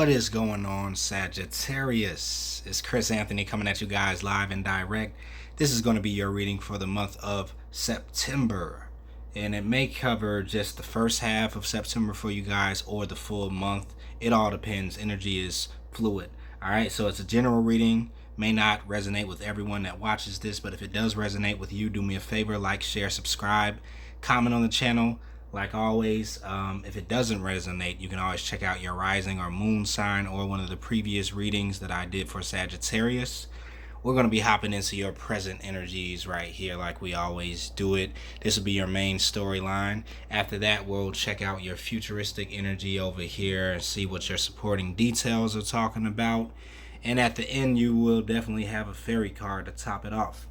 What is going on, Sagittarius? It's Chris Anthony coming at you guys live and direct. This is going to be your reading for the month of September, and it may cover just the first half of September for you guys or the full month. It all depends. Energy is fluid. All right, so it's a general reading. May not resonate with everyone that watches this, but if it does resonate with you, do me a favor, like, share, subscribe, comment on the channel. Like always, if it doesn't resonate, you can always check out your rising or moon sign or one of the previous readings that I did for Sagittarius. We're going to be hopping into your present energies right here like we always do it. This will be your main storyline. After that, we'll check out your futuristic energy over here and see what your supporting details are talking about. And at the end, you will definitely have a fairy card to top it off.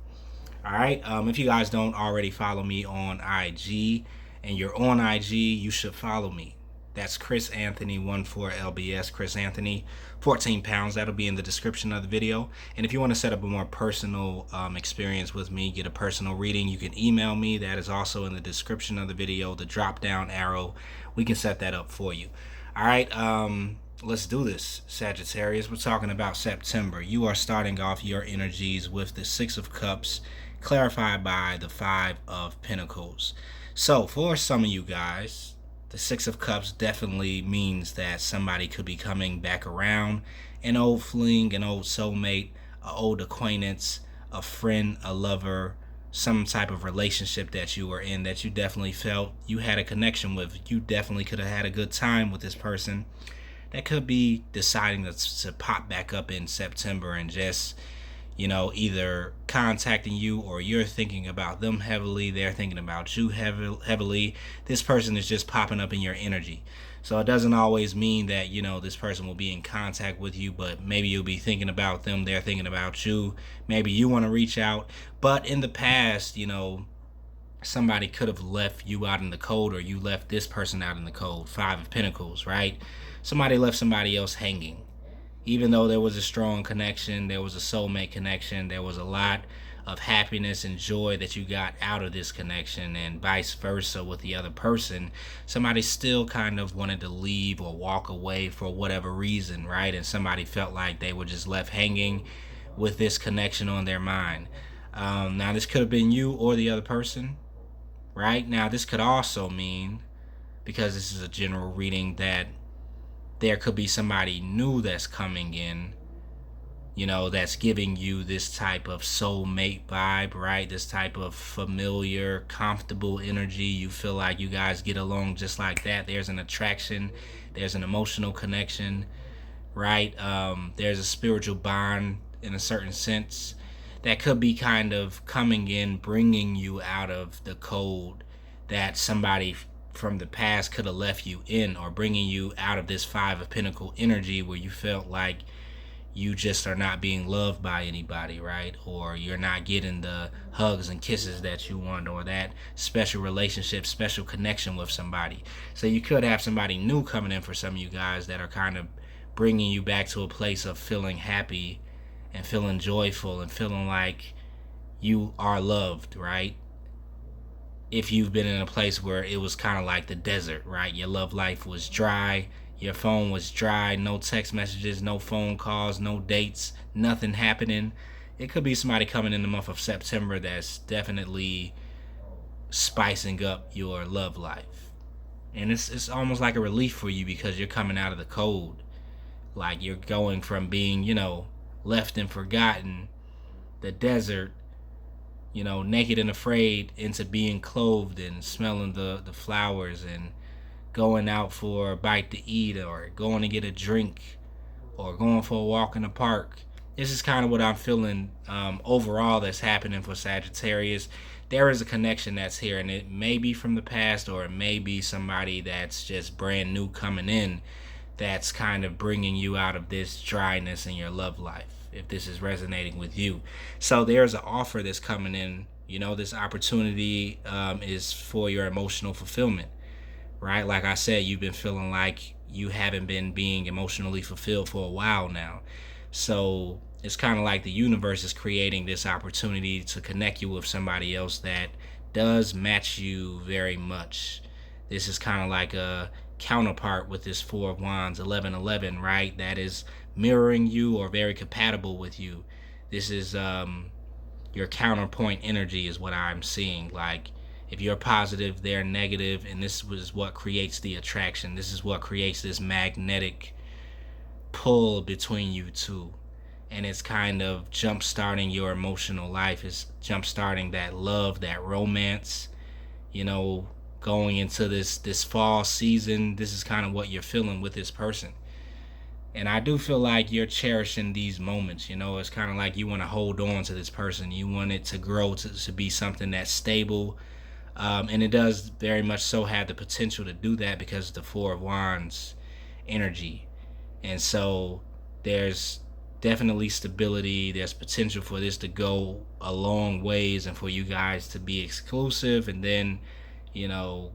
All right, if you guys don't already follow me on IG, and you're on IG, you should follow me. That's Chris Anthony 14LBS, Chris Anthony, 14 pounds. That'll be in the description of the video. And if you want to set up a more personal experience with me, get a personal reading, you can email me. That is also in the description of the video, the drop down arrow. We can set that up for you. All right, let's do this, Sagittarius. We're talking about September. You are starting off your energies with the Six of Cups, clarified by the Five of Pentacles. So for some of you guys, the Six of Cups definitely means that somebody could be coming back around. An old fling, an old soulmate, an old acquaintance, a friend, a lover, some type of relationship that you were in that you definitely felt you had a connection with. You definitely could have had a good time with this person. That could be deciding to pop back up in September and just, either contacting you or you're thinking about them heavily. They're thinking about you heavily. This person is just popping up in your energy. So it doesn't always mean that, this person will be in contact with you, but maybe you'll be thinking about them. They're thinking about you. Maybe you want to reach out. But in the past, somebody could have left you out in the cold, or you left this person out in the cold. Five of Pentacles, right? Somebody left somebody else hanging. Even though there was a strong connection, there was a soulmate connection, there was a lot of happiness and joy that you got out of this connection, and vice versa with the other person, somebody still kind of wanted to leave or walk away for whatever reason, right? And somebody felt like they were just left hanging with this connection on their mind. Now, this could have been you or the other person, right? Now, this could also mean, because this is a general reading, that there could be somebody new that's coming in, that's giving you this type of soulmate vibe, right? This type of familiar, comfortable energy. You feel like you guys get along just like that. There's an attraction. There's an emotional connection, right? There's a spiritual bond in a certain sense that could be kind of coming in, bringing you out of the cold that somebody from the past could have left you in, or bringing you out of this Five of Pentacles energy where you felt like you just are not being loved by anybody, right? Or you're not getting the hugs and kisses that you want, or that special relationship, special connection with somebody. So you could have somebody new coming in for some of you guys that are kind of bringing you back to a place of feeling happy and feeling joyful and feeling like you are loved, right? If you've been in a place where it was kind of like the desert, right? Your love life was dry, your phone was dry, no text messages, no phone calls, no dates, nothing happening. It could be somebody coming in the month of September that's definitely spicing up your love life. And it's almost like a relief for you, because you're coming out of the cold. Like you're going from being, left and forgotten, the desert, naked and afraid, into being clothed and smelling the flowers and going out for a bite to eat, or going to get a drink, or going for a walk in the park. This is kind of what I'm feeling overall that's happening for Sagittarius. There is a connection that's here, and it may be from the past, or it may be somebody that's just brand new coming in that's kind of bringing you out of this dryness in your love life, if this is resonating with you. So there's an offer that's coming in. This opportunity is for your emotional fulfillment, right? Like I said, you've been feeling like you haven't been being emotionally fulfilled for a while now. So it's kind of like the universe is creating this opportunity to connect you with somebody else that does match you very much. This is kind of like a counterpart with this Four of Wands, 1111, right? That is mirroring you or very compatible with you. This is your counterpoint energy is what I'm seeing. Like, if you're positive, they're negative, and this is what creates the attraction. This is what creates this magnetic pull between you two. And it's kind of jump starting your emotional life. It's jump starting that love, that romance, you know, going into this fall season. This is kind of what you're feeling with this person. And I do feel like you're cherishing these moments. You know, it's kind of like you want to hold on to this person. You want it to grow to be something that's stable. And it does very much so have the potential to do that because of the Four of Wands energy. And so there's definitely stability. There's potential for this to go a long ways and for you guys to be exclusive and then, you know,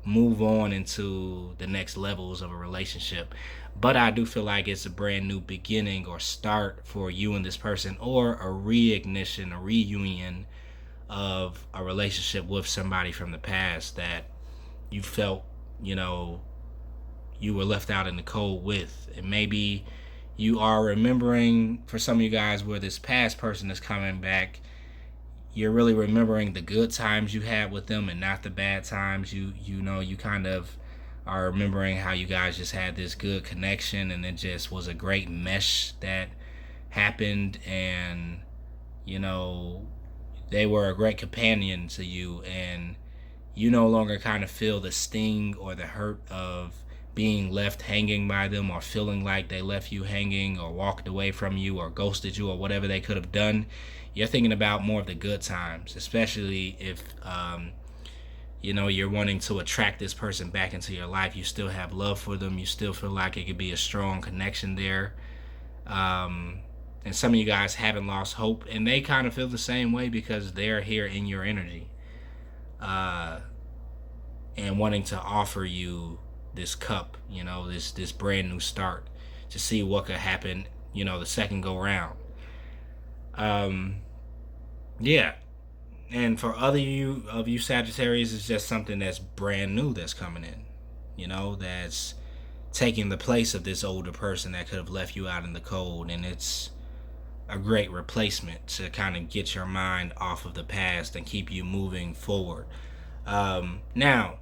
move on into the next levels of a relationship. But I do feel like it's a brand new beginning or start for you and this person, or a reignition, a reunion of a relationship with somebody from the past that you felt, you know, you were left out in the cold with. And maybe you are remembering, for some of you guys, where this past person is coming back, you're really remembering the good times you had with them and not the bad times. You know, you kind of are remembering how you guys just had this good connection and it just was a great mesh that happened, and, you know, they were a great companion to you, and you no longer kind of feel the sting or the hurt of being left hanging by them, or feeling like they left you hanging or walked away from you or ghosted you or whatever they could have done. You're thinking about more of the good times, especially if you know, you're wanting to attract this person back into your life. You still have love for them. You still feel like it could be a strong connection there. And some of you guys haven't lost hope, and they kind of feel the same way because they're here in your energy, and wanting to offer you this cup, you know, this brand new start, to see what could happen, you know, the second go round. Yeah. And for other of you Sagittarius, it's just something that's brand new that's coming in, you know, that's taking the place of this older person that could have left you out in the cold. And it's a great replacement to kind of get your mind off of the past and keep you moving forward. Now,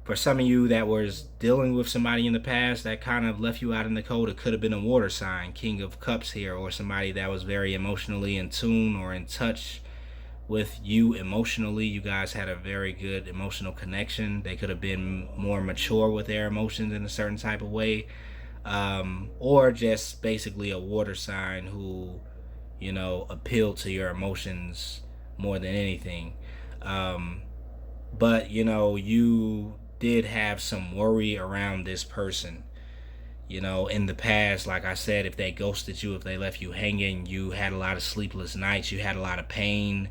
for some of you that was dealing with somebody in the past that kind of left you out in the cold, it could have been a water sign, King of Cups here, or somebody that was very emotionally in tune or in touch with you emotionally. You guys had a very good emotional connection. They could have been more mature with their emotions in a certain type of way, or just basically a water sign who, you know, appealed to your emotions more than anything. But, you know, you did have some worry around this person. You know, in the past, like I said, if they ghosted you, if they left you hanging, you had a lot of sleepless nights, you had a lot of pain.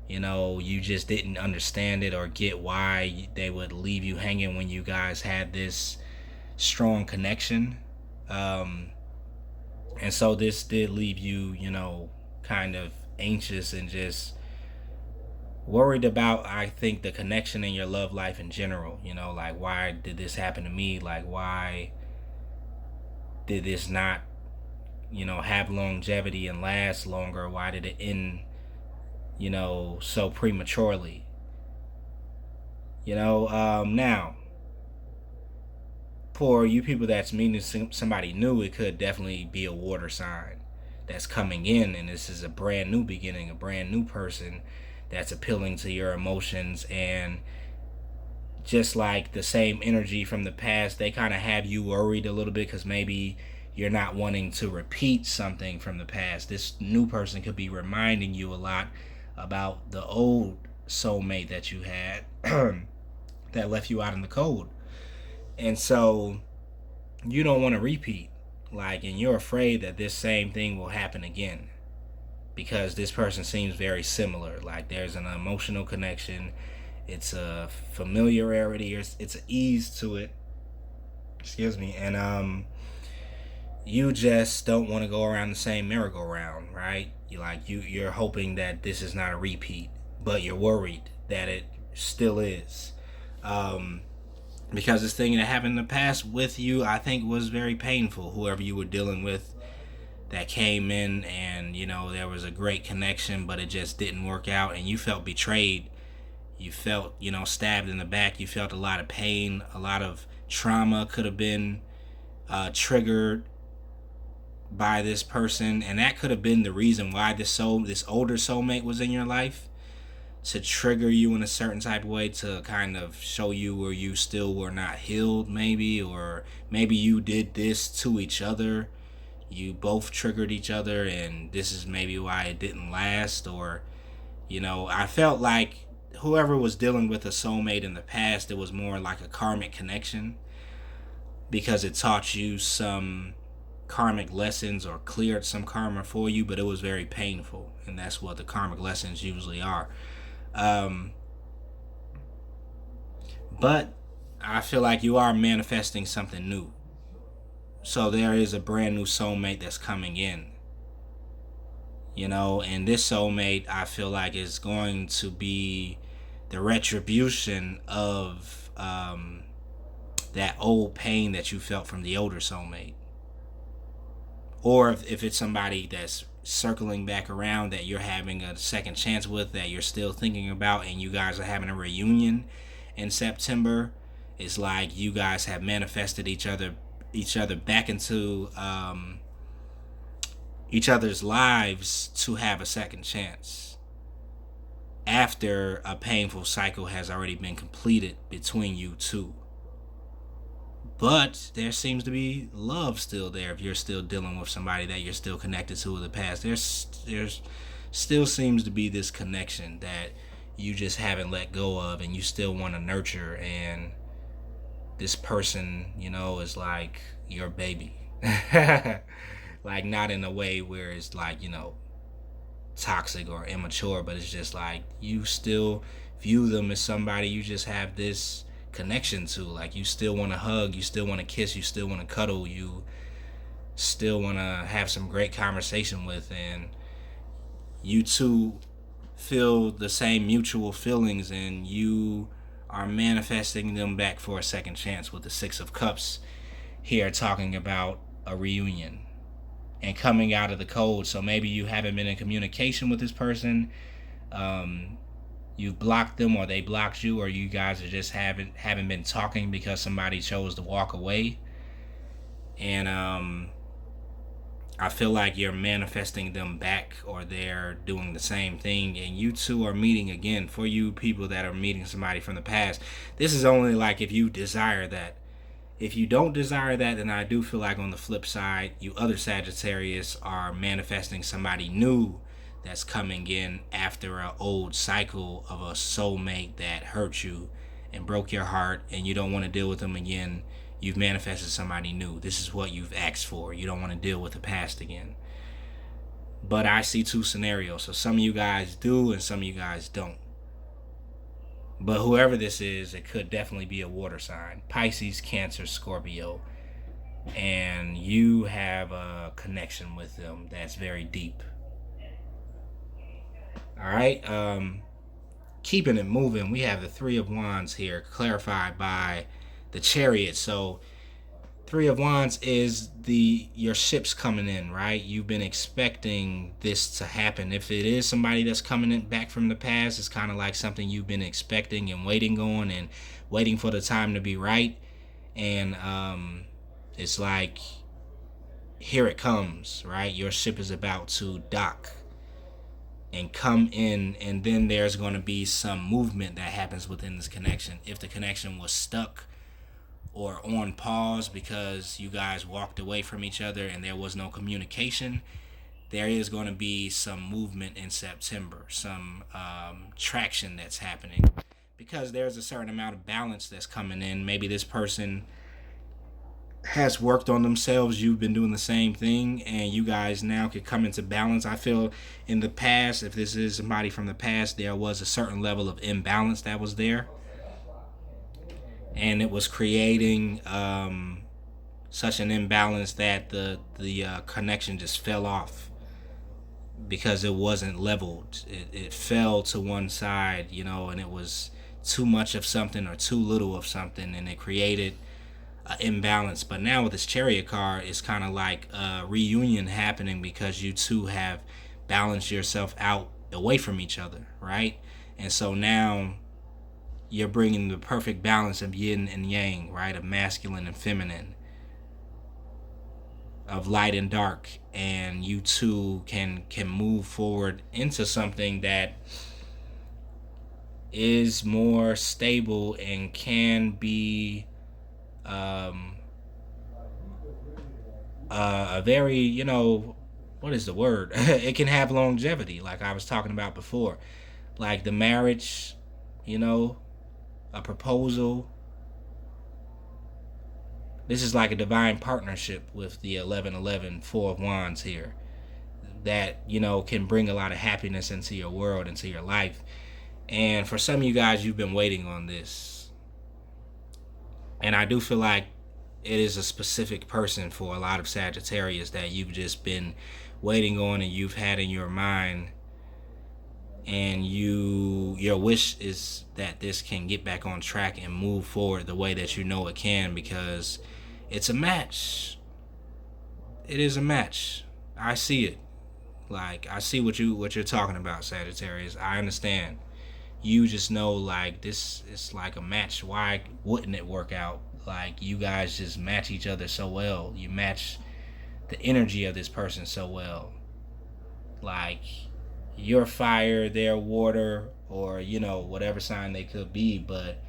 You know, you just didn't understand it or get why they would leave you hanging when you guys had this strong connection. And so this did leave you, you know, kind of anxious and just worried about, I think, the connection in your love life in general. You know, like, why did this happen to me? Like, why did this not, you know, have longevity and last longer? Why did it end, you know, so prematurely? You know, now, for you people that's meeting somebody new, it could definitely be a water sign that's coming in, and this is a brand new beginning, a brand new person that's appealing to your emotions. And just like the same energy from the past, they kind of have you worried a little bit because maybe you're not wanting to repeat something from the past. This new person could be reminding you a lot about the old soulmate that you had that left you out in the cold. And so you don't want to repeat, like, and you're afraid that this same thing will happen again because this person seems very similar. Like, there's an emotional connection, it's a familiarity, it's an ease to it, excuse me, and you just don't want to go around the same merry-go-round, right? You're hoping that this is not a repeat, but you're worried that it still is. because this thing that happened in the past with you, I think, was very painful. Whoever you were dealing with that came in, and there was a great connection, but it just didn't work out, and you felt betrayed. You felt, stabbed in the back. You felt a lot of pain. A lot of trauma could have been triggered by this person, and that could have been the reason why this older soulmate was in your life, to trigger you in a certain type of way, to kind of show you where you still were not healed, maybe, or maybe you did this to each other. You both triggered each other, and this is maybe why it didn't last. Or I felt like whoever was dealing with a soulmate in the past, it was more like a karmic connection, because it taught you some karmic lessons or cleared some karma for you, but it was very painful, and that's what the karmic lessons usually are. But I feel like you are manifesting something new. So there is a brand new soulmate that's coming in. And this soulmate, I feel like, is going to be the retribution of that old pain that you felt from the older soulmate. Or if it's somebody that's circling back around that you're having a second chance with, that you're still thinking about, and you guys are having a reunion in September, it's like you guys have manifested each other back into each other's lives to have a second chance after a painful cycle has already been completed between you two. But there seems to be love still there. If you're still dealing with somebody that you're still connected to in the past, there's still seems to be this connection that you just haven't let go of, and you still want to nurture. And this person, is like your baby. Like, not in a way where it's like, toxic or immature, but it's just like you still view them as somebody you just have this connection to. Like, you still want to hug, you still want to kiss, you still want to cuddle, you still want to have some great conversation with, and you two feel the same mutual feelings, and you are manifesting them back for a second chance with the Six of Cups here, talking about a reunion and coming out of the cold. So maybe you haven't been in communication with this person. You've blocked them, or they blocked you, or you guys are just haven't been talking because somebody chose to walk away. And I feel like you're manifesting them back, or they're doing the same thing, and you two are meeting again. For you people that are meeting somebody from the past, this is only like if you desire that. If you don't desire that, then I do feel like on the flip side, you other Sagittarius are manifesting somebody new that's coming in after an old cycle of a soulmate that hurt you and broke your heart, and you don't want to deal with them again. You've manifested somebody new. This is what you've asked for. You don't want to deal with the past again. But I see two scenarios. So some of you guys do, and some of you guys don't. But whoever this is, it could definitely be a water sign. Pisces, Cancer, Scorpio. And you have a connection with them that's very deep. Alright, keeping it moving, we have the Three of Wands here, clarified by the Chariot. So Three of Wands is your ship's coming in, right? You've been expecting this to happen. If it is somebody that's coming in back from the past, it's kind of like something you've been expecting and waiting on, and waiting for the time to be right. And it's like, here it comes, right? Your ship is about to dock and come in, and then there's going to be some movement that happens within this connection. If the connection was stuck or on pause because you guys walked away from each other and there was no communication, there is going to be some movement in September, some traction that's happening, because there's a certain amount of balance that's coming in. Maybe this person has worked on themselves, you've been doing the same thing, and you guys now could come into balance. I feel in the past, if this is somebody from the past, there was a certain level of imbalance that was there, and it was creating such an imbalance that the connection just fell off because it wasn't leveled. It fell to one side, and it was too much of something or too little of something, and it created an imbalance. But now with this Chariot card, it's kind of like a reunion happening because you two have balanced yourself out away from each other, right? And so now you're bringing the perfect balance of yin and yang, right? Of masculine and feminine, of light and dark, and you two can move forward into something that is more stable and can be a very, what is the word? It can have longevity, like I was talking about before, like the marriage, a proposal. This is like a divine partnership with the 1111 Four of Wands here that, can bring a lot of happiness into your world, into your life. And for some of you guys, you've been waiting on this. And I do feel like it is a specific person for a lot of Sagittarius that you've just been waiting on and you've had in your mind. And your wish is that this can get back on track and move forward the way that you know it can, because it's a match. It is a match. I see it. Like, I see what you're talking about, Sagittarius. I understand. You just know, like, this is like a match. Why wouldn't it work out? Like, you guys just match each other so well. You match the energy of this person so well. Like, you're fire, they're water, or, whatever sign they could be, but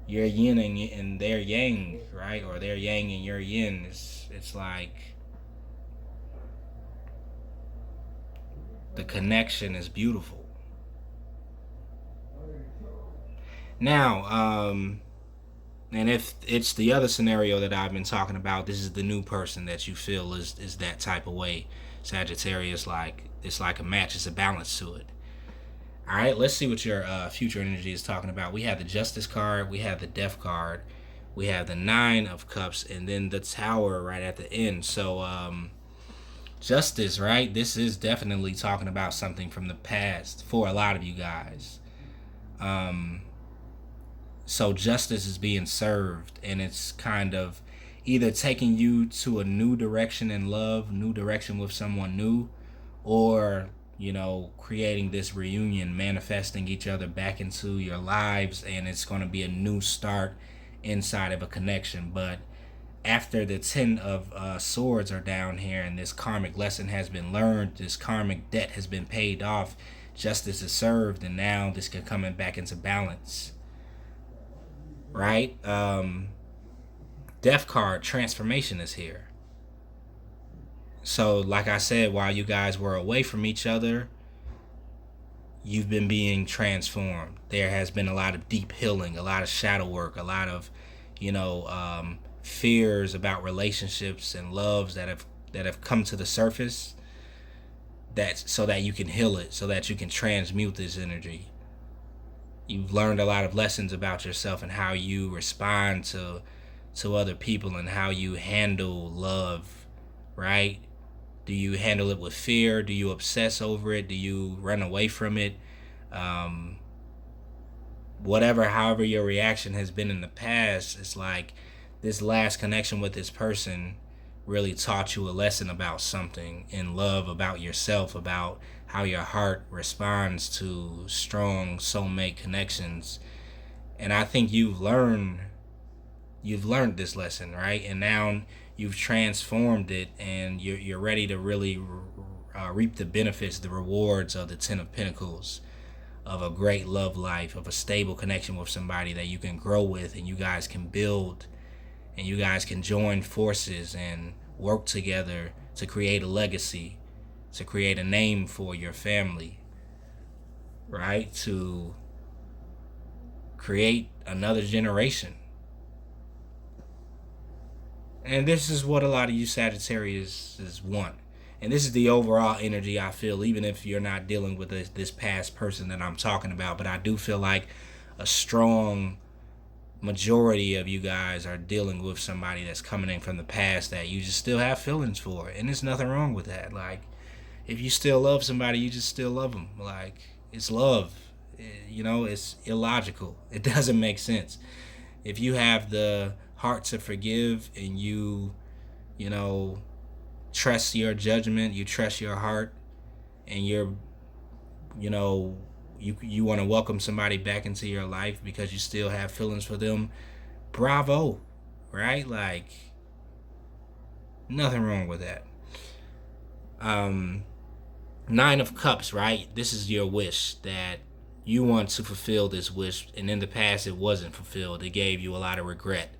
you're yin and they're yang, right? Or they're yang and you're yin. It's like the connection is beautiful. Now, and if it's the other scenario that I've been talking about, this is the new person that you feel is that type of way, Sagittarius. Like, it's like a match, it's a balance to it. All right, let's see what your future energy is talking about. We have the Justice card, we have the Death card, we have the Nine of Cups, and then the Tower right at the end. So, Justice, right? This is definitely talking about something from the past for a lot of you guys. So justice is being served, and it's kind of either taking you to a new direction in love, new direction with someone new, or, creating this reunion, manifesting each other back into your lives, and it's going to be a new start inside of a connection. But after the 10 of Swords are down here and this karmic lesson has been learned, this karmic debt has been paid off, justice is served, and now this can come back into balance. Right? Death card, transformation is here. So, like I said, while you guys were away from each other, you've been being transformed. There has been a lot of deep healing, a lot of shadow work, a lot of, fears about relationships and loves that have come to the surface. So that you can heal it, so that you can transmute this energy. You've learned a lot of lessons about yourself and how you respond to other people and how you handle love, right? Do you handle it with fear? Do you obsess over it? Do you run away from it? However your reaction has been in the past, it's like this last connection with this person really taught you a lesson about something in love, about yourself, about how your heart responds to strong soulmate connections. And I think you've learned this lesson, right? And now you've transformed it, and you're ready to really reap the benefits, the rewards of the 10 of Pentacles, of a great love life, of a stable connection with somebody that you can grow with, and you guys can build, and you guys can join forces and work together to create a legacy, to create a name for your family, right? To create another generation. And this is what a lot of you Sagittarius want. And this is the overall energy I feel, even if you're not dealing with this past person that I'm talking about. But I do feel like a strong majority of you guys are dealing with somebody that's coming in from the past that you just still have feelings for. And there's nothing wrong with that. Like, if you still love somebody, you just still love them. Like, it's love. it's illogical. It doesn't make sense. If you have the heart to forgive and you know, trust your judgment, you trust your heart, and you know, you want to welcome somebody back into your life because you still have feelings for them, bravo, right? Like, nothing wrong with that. Nine of Cups, right? This is your wish that you want to fulfill this wish, and in the past it wasn't fulfilled. It gave you a lot of regret,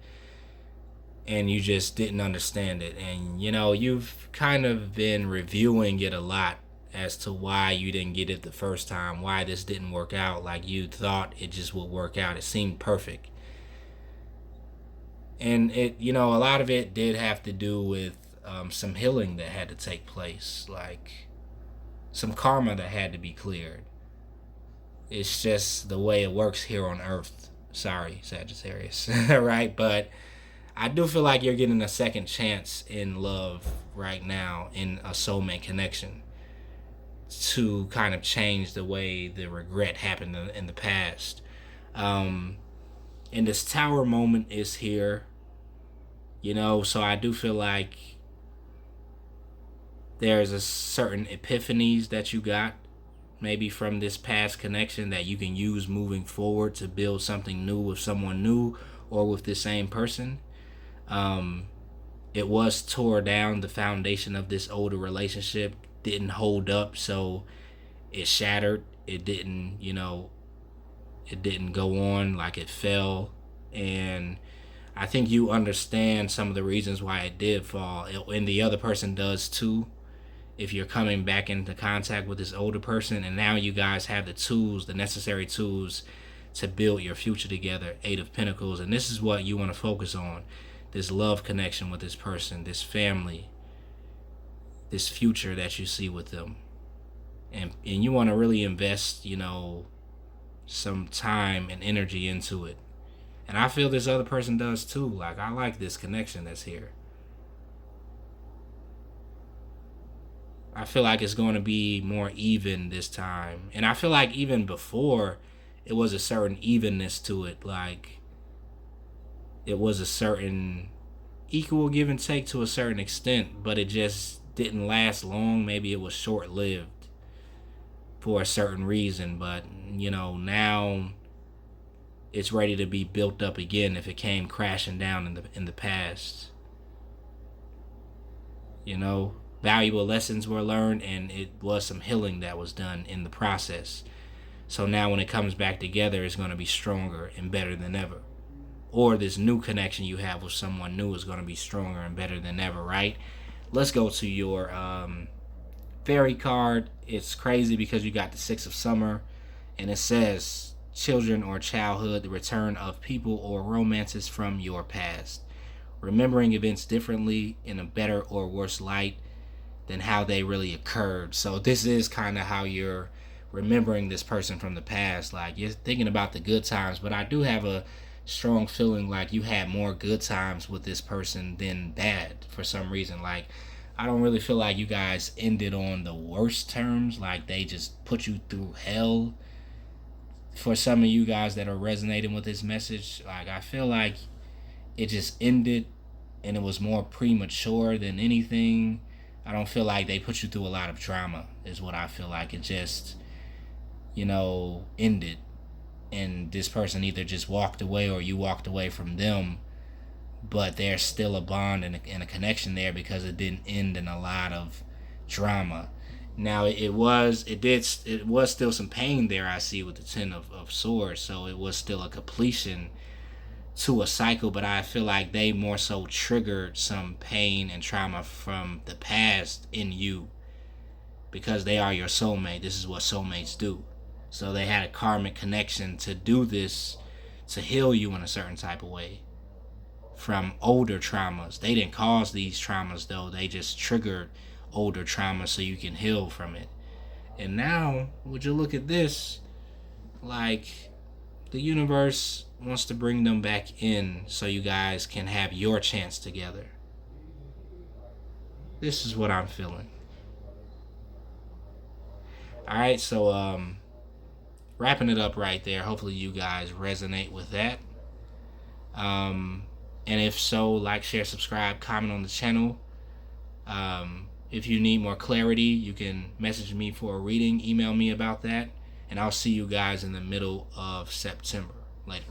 and you just didn't understand it. And you've kind of been reviewing it a lot as to why you didn't get it the first time, why this didn't work out like you thought it just would work out. It seemed perfect. And a lot of it did have to do with some healing that had to take place, like some karma that had to be cleared. It's just the way it works here on Earth. Sorry, Sagittarius, right? But I do feel like you're getting a second chance in love right now, in a soulmate connection, to kind of change the way the regret happened in the past. And this tower moment is here, so I do feel like there's a certain epiphanies that you got maybe from this past connection that you can use moving forward to build something new with someone new or with the same person. It was tore down. The foundation of this older relationship didn't hold up, so it shattered. It didn't go on, like it fell. And I think you understand some of the reasons why it did fall, and the other person does too. If you're coming back into contact with this older person, and now you guys have the tools, the necessary tools to build your future together. Eight of Pentacles. And this is what you want to focus on. This love connection with this person, this family, this future that you see with them. And you want to really invest, some time and energy into it. And I feel this other person does too. Like, I like this connection that's here. I feel like it's going to be more even this time. And I feel like even before, it was a certain evenness to it. Like, it was a certain equal give and take to a certain extent, but it just didn't last long. Maybe it was short-lived for a certain reason. But, now it's ready to be built up again if it came crashing down in the past. Valuable lessons were learned, and it was some healing that was done in the process. So now when it comes back together, it's going to be stronger and better than ever. Or this new connection you have with someone new is going to be stronger and better than ever, right? Let's go to your fairy card. It's crazy because you got the Six of Summer, and it says children or childhood, the return of people or romances from your past. Remembering events differently in a better or worse light than how they really occurred. So this is kind of how you're remembering this person from the past. Like, you're thinking about the good times, but I do have a strong feeling like you had more good times with this person than bad for some reason. Like, I don't really feel like you guys ended on the worst terms. Like, they just put you through hell. For some of you guys that are resonating with this message, like, I feel like it just ended and it was more premature than anything. I don't feel like they put you through a lot of drama, is what I feel like. It just, ended. And this person either just walked away or you walked away from them. But there's still a bond and a connection there because it didn't end in a lot of drama. Now, it was still some pain there, I see, with the Ten of Swords. So it was still a completion to a cycle, but I feel like they more so triggered some pain and trauma from the past in you because they are your soulmate. This is what soulmates do. So they had a karmic connection to do this, to heal you in a certain type of way from older traumas. They didn't cause these traumas though. They just triggered older trauma so you can heal from it. And now, would you look at this? Like, the universe wants to bring them back in so you guys can have your chance together. This is what I'm feeling. Alright, so wrapping it up right there. Hopefully you guys resonate with that. And if so, like, share, subscribe, comment on the channel. If you need more clarity, you can message me for a reading, email me about that, and I'll see you guys in the middle of September. Later.